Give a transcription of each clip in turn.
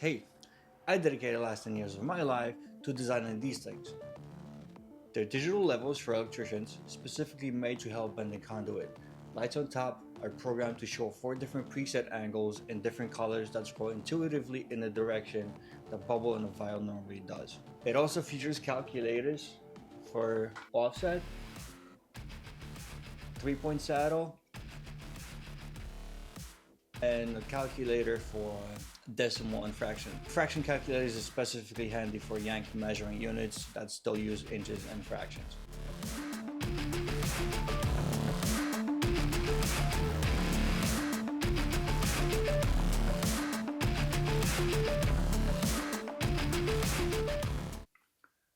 Hey, I dedicated the last 10 years of my life to designing these things. They're digital levels for electricians, specifically made to help bend the conduit. Lights on top are programmed to show 4 different preset angles in different colors that scroll intuitively in the direction the bubble in a vial normally does. It also features calculators for offset, 3-point saddle, and a calculator for decimal and fraction. Fraction calculators is specifically handy for Yankee measuring units that still use inches and fractions.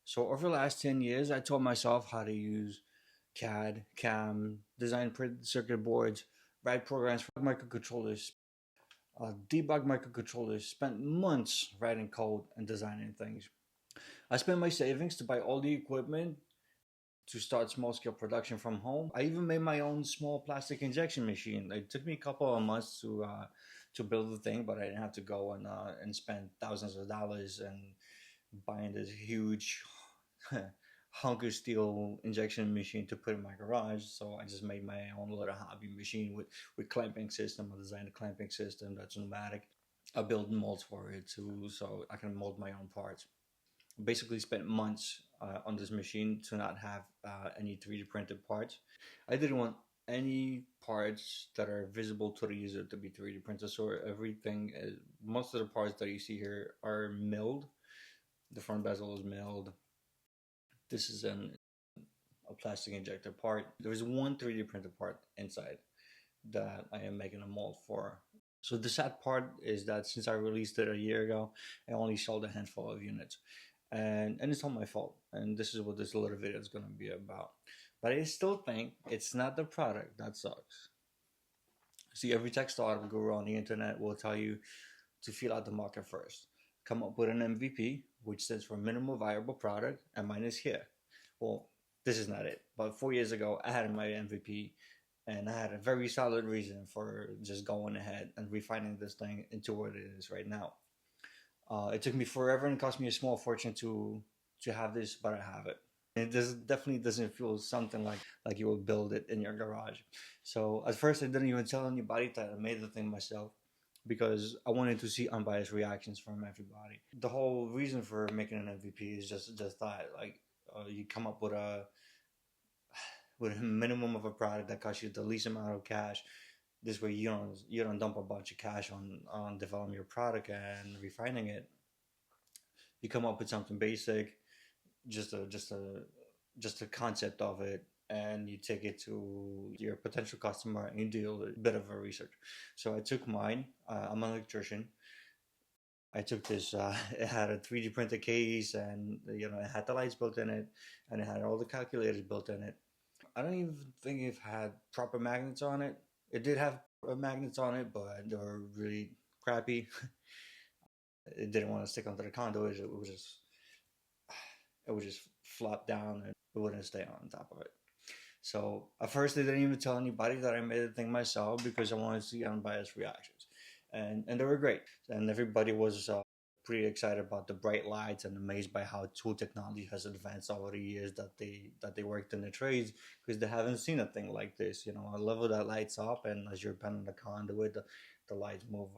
So over the last 10 years, I taught myself how to use CAD, CAM, design printed circuit boards, write programs for microcontrollers, debug microcontrollers, spent months writing code and designing things. I spent my savings to buy all the equipment to start small scale production from home. I even made my own small plastic injection machine. It took me a couple of months to build the thing, but I didn't have to go and spend thousands of dollars and buying this huge hunk of steel injection machine to put in my garage. So I just made my own little hobby machine with clamping system. I designed a clamping system that's pneumatic. I built molds for it too, so I can mold my own parts. Basically spent months on this machine to not have any 3D printed parts. I didn't want any parts that are visible to the user to be 3D printed. So everything, most of the parts that you see here are milled. The front bezel is milled. This is a plastic injected part. There is one 3D printed part inside that I am making a mold for. So the sad part is that since I released it a year ago, I only sold a handful of units. And it's not my fault. And this is what this little video is going to be about. But I still think it's not the product that sucks. See, every tech startup guru on the internet will tell you to feel out the market first. Come up with an MVP, which stands for minimal viable product, and mine is here. Well, this is not it. But 4 years ago, I had my MVP, and I had a very solid reason for just going ahead and refining this thing into what it is right now. It took me forever and cost me a small fortune to have this, but I have it. It definitely doesn't feel something like you would build it in your garage. So at first I didn't even tell anybody that I made the thing myself because I wanted to see unbiased reactions from everybody. The whole reason for making an MVP is just that you come up with a minimum of a product that costs you the least amount of cash. This way you don't dump a bunch of cash on developing your product and refining it. You come up with something basic, just a concept of it, and you take it to your potential customer and you do a bit of a research. So I took mine. I'm an electrician. I took this. It had a 3D printed case, and it had the lights built in it, and it had all the calculators built in it. I don't even think it had proper magnets on it. It did have magnets on it, but they were really crappy. It didn't want to stick onto the conduit. It would just flop down and it wouldn't stay on top of it. So at first I didn't even tell anybody that I made the thing myself because I wanted to see unbiased reactions, and they were great. And everybody was pretty excited about the bright lights and amazed by how tool technology has advanced over the years that they worked in the trades, because they haven't seen a thing like this. A level that lights up, and as you're bending the conduit, the lights move.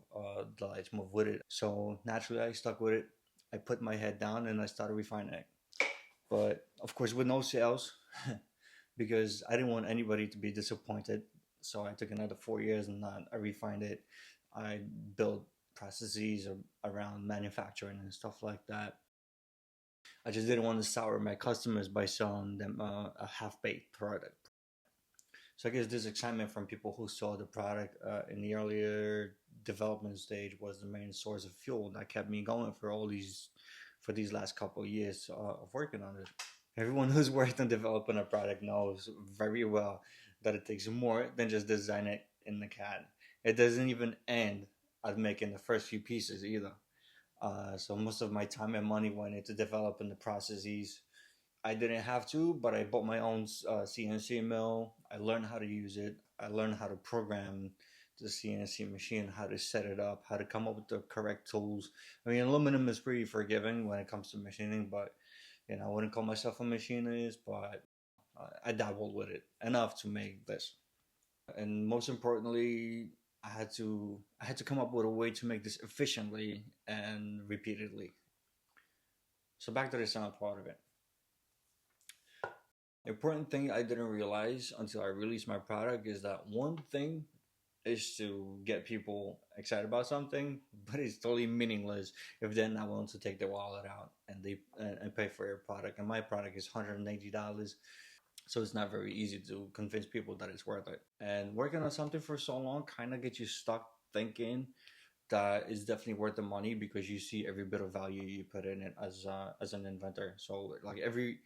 The lights move with it. So naturally, I stuck with it. I put my head down and I started refining it. But of course, with no sales, because I didn't want anybody to be disappointed. So I took another 4 years and I refined it. I built processes around manufacturing and stuff like that. I just didn't want to sour my customers by selling them a half-baked product. So I guess this excitement from people who saw the product in the earlier development stage was the main source of fuel that kept me going for these last couple of years of working on it. Everyone who's worked on developing a product knows very well that it takes more than just design it in the CAD. It doesn't even end at making the first few pieces either. So most of my time and money went into developing the processes. I didn't have to, but I bought my own CNC mill. I learned how to use it. I learned how to program the CNC machine, how to set it up, how to come up with the correct tools. I mean, aluminum is pretty forgiving when it comes to machining, but I wouldn't call myself a machinist, but I dabbled with it enough to make this. And most importantly, I had to come up with a way to make this efficiently and repeatedly. So back to the sound part of it. Important thing I didn't realize until I released my product is that one thing is to get people excited about something, but it's totally meaningless if they're not willing to take their wallet out and they and pay for your product. And my product is $180, so it's not very easy to convince people that it's worth it. And working on something for so long kind of gets you stuck thinking that it's definitely worth the money because you see every bit of value you put in it as an inventor. So like every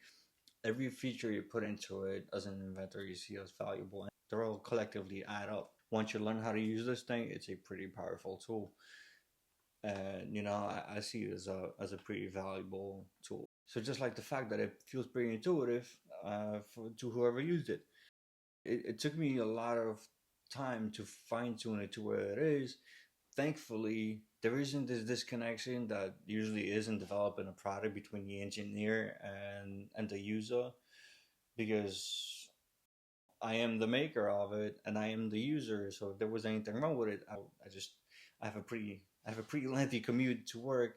feature you put into it as an inventor, you see as valuable, and they're all collectively add up. Once you learn how to use this thing, it's a pretty powerful tool, and I see it as a pretty valuable tool. So just like the fact that it feels pretty intuitive to whoever used it. It took me a lot of time to fine tune it to where it is. Thankfully, there isn't this disconnection that usually is in developing a product between the engineer and the user, because I am the maker of it and I am the user. So if there was anything wrong with it, I have a pretty lengthy commute to work.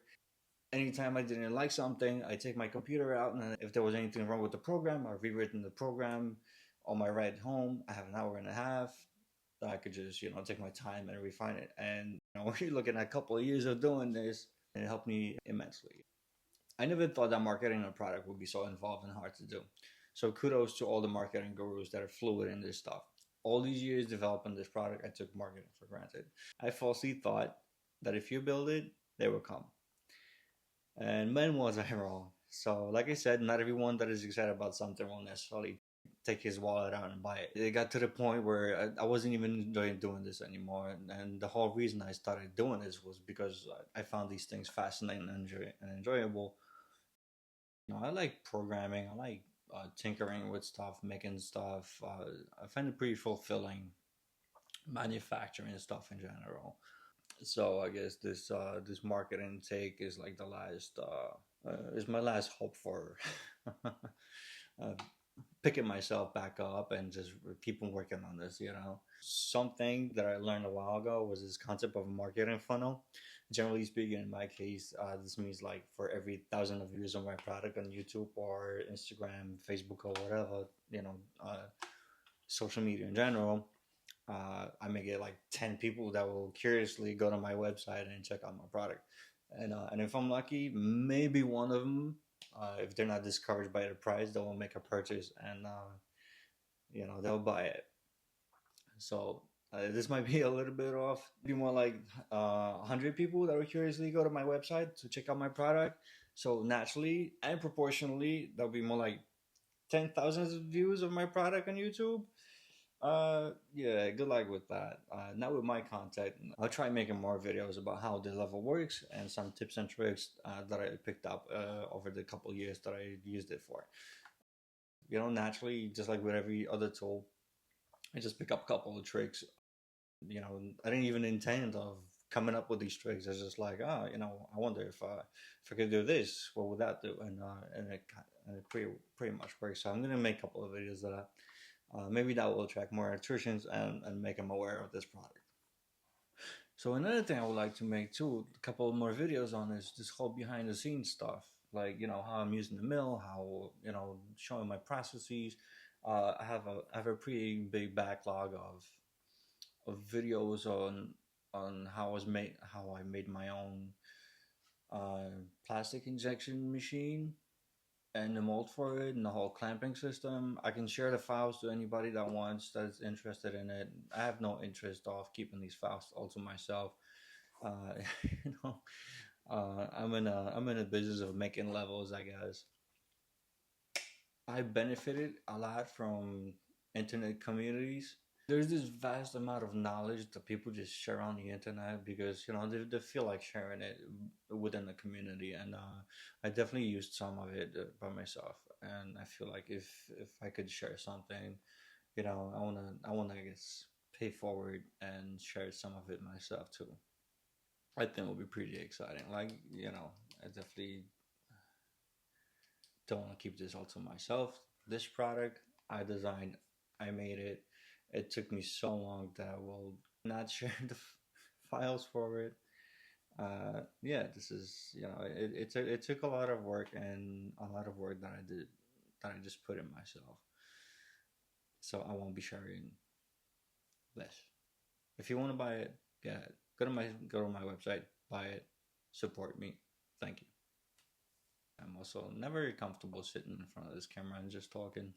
Anytime I didn't like something, I take my computer out, and if there was anything wrong with the program, I've rewritten the program. On my ride home, I have an hour and a half that I could just take my time and refine it. And we're looking at a couple of years of doing this, and it helped me immensely. I never thought that marketing a product would be so involved and hard to do. So kudos to all the marketing gurus that are fluid in this stuff. All these years developing this product, I took marketing for granted. I falsely thought that if you build it, they will come. And when was I wrong? So, like I said, not everyone that is excited about something will necessarily take his wallet out and buy it. It got to the point where I wasn't even enjoying doing this anymore. And the whole reason I started doing this was because I found these things fascinating and enjoyable. I like programming. I like tinkering with stuff, making stuff. I find it pretty fulfilling, manufacturing stuff in general. So I guess this marketing take is like the last is my last hope for uh, picking myself back up and just keep on working on this. Something that I learned a while ago was this concept of a marketing funnel. Generally speaking, in my case, this means like for every 1,000 of views on my product on YouTube or Instagram, Facebook, or whatever, social media in general, I may get like 10 people that will curiously go to my website and check out my product. And if I'm lucky, maybe one of them, if they're not discouraged by the price, they will make a purchase and, they'll buy it. So this might be a little bit off. Be more like 100 people that will curiously go to my website to check out my product. So naturally and proportionally, there'll be more like 10,000 views of my product on YouTube. Yeah, good luck with that. Not with my content. I'll try making more videos about how the level works and some tips and tricks that I picked up over the couple of years that I used it for. Naturally, just like with every other tool, I just pick up a couple of tricks. I didn't even intend of coming up with these tricks. It's just like, I wonder if I could do this, what would that do? And it pretty much works. So I'm gonna make a couple of videos of that. Maybe that will attract more electricians and make them aware of this product. So another thing I would like to make too, a couple more videos on is this whole behind the scenes stuff. Like, how I'm using the mill, how, showing my processes. I have a pretty big backlog of videos on how I made my own plastic injection machine and the mold for it and the whole clamping system. I can share the files to anybody that's interested in it. I have no interest of keeping these files all to myself. You know, I'm in a business of making levels, I guess. I benefited a lot from internet communities. There's this vast amount of knowledge that people just share on the internet because they feel like sharing it within the community, and I definitely used some of it by myself. And I feel like if I could share something, I wanna I guess pay forward and share some of it myself too. I think it'll be pretty exciting. Like, I definitely don't want to keep this all to myself. This product I designed, I made it. It took me so long that I will not share the files for it. Yeah, this is, it took a lot of work, and a lot of work that I did, that I just put in myself. So I won't be sharing this. If you want to buy it, yeah, go to my website, buy it, support me. Thank you. I'm also never comfortable sitting in front of this camera and just talking.